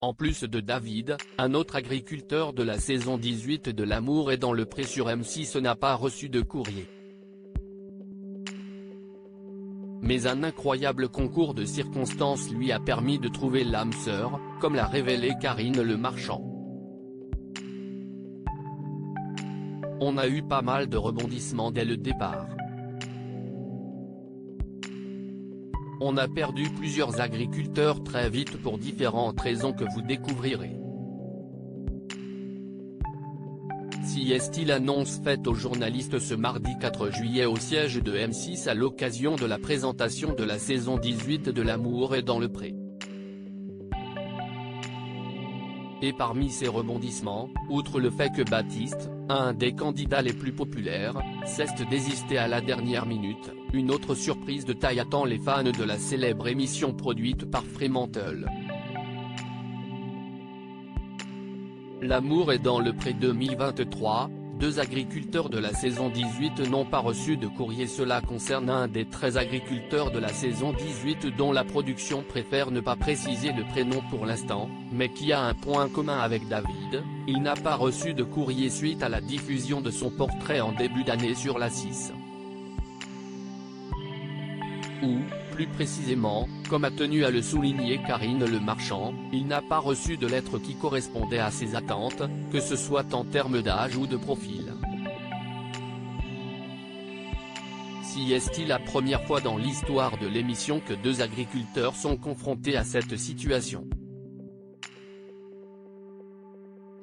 En plus de David, un autre agriculteur de la saison 18 de L'amour est dans le pré sur M6 n'a pas reçu de courrier. Mais un incroyable concours de circonstances lui a permis de trouver l'âme sœur, comme l'a révélé Karine Le Marchand. On a eu pas mal de rebondissements dès le départ. On a perdu plusieurs agriculteurs très vite pour différentes raisons que vous découvrirez. Si est-il annonce faite aux journalistes ce mardi 4 juillet au siège de M6 à l'occasion de la présentation de la saison 18 de L'amour est dans le pré. Et parmi ces rebondissements, outre le fait que Baptiste, un des candidats les plus populaires, s'est désisté à la dernière minute, une autre surprise de taille attend les fans de la célèbre émission produite par Fremantle. L'amour est dans le pré 2023, 2 agriculteurs de la saison 18 n'ont pas reçu de courrier. Cela concerne un des 13 agriculteurs de la saison 18 dont la production préfère ne pas préciser le prénom pour l'instant, mais qui a un point commun avec David, il n'a pas reçu de courrier suite à la diffusion de son portrait en début d'année sur la 6. Ou, plus précisément, comme a tenu à le souligner Karine Le Marchand, il n'a pas reçu de lettre qui correspondait à ses attentes, que ce soit en termes d'âge ou de profil. Si est-il la première fois dans l'histoire de l'émission que 2 agriculteurs sont confrontés à cette situation.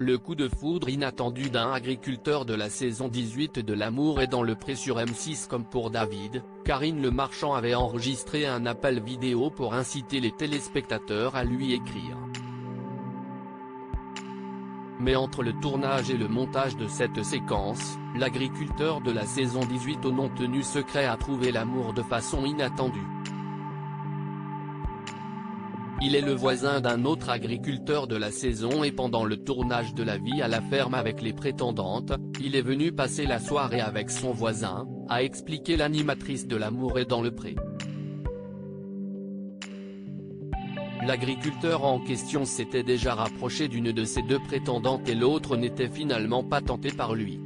Le coup de foudre inattendu d'un agriculteur de la saison 18 de L'amour est dans le pré sur M6. Comme pour David, Karine Le Marchand avait enregistré un appel vidéo pour inciter les téléspectateurs à lui écrire. Mais entre le tournage et le montage de cette séquence, l'agriculteur de la saison 18 au nom tenu secret a trouvé l'amour de façon inattendue. Il est le voisin d'un autre agriculteur de la saison et pendant le tournage de La vie à la ferme avec les prétendantes, il est venu passer la soirée avec son voisin, a expliqué l'animatrice de L'amour est dans le pré. L'agriculteur en question s'était déjà rapproché d'une de ses 2 prétendantes et l'autre n'était finalement pas tenté par lui.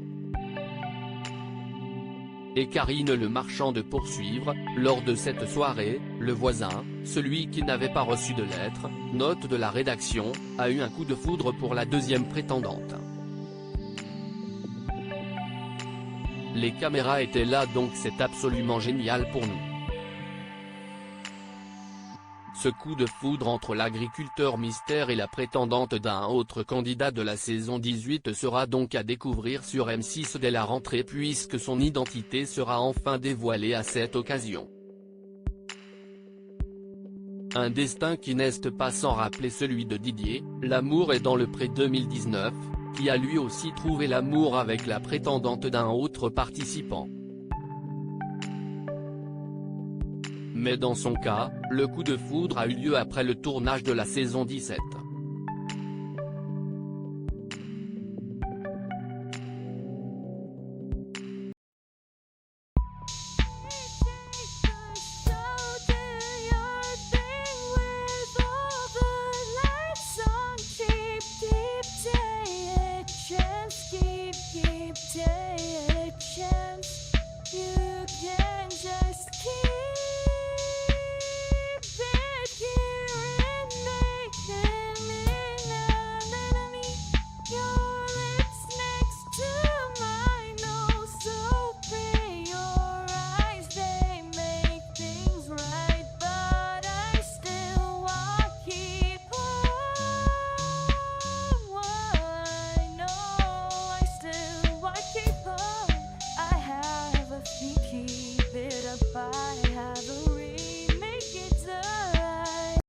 Et Karine Le Marchand de poursuivre, lors de cette soirée, le voisin, celui qui n'avait pas reçu de lettre, note de la rédaction, a eu un coup de foudre pour la 2e prétendante. Les caméras étaient là donc c'est absolument génial pour nous. Ce coup de foudre entre l'agriculteur mystère et la prétendante d'un autre candidat de la saison 18 sera donc à découvrir sur M6 dès la rentrée puisque son identité sera enfin dévoilée à cette occasion. Un destin qui n'est pas sans rappeler celui de Didier, L'amour est dans le pré 2019, qui a lui aussi trouvé l'amour avec la prétendante d'un autre participant. Mais dans son cas, le coup de foudre a eu lieu après le tournage de la saison 17. Keep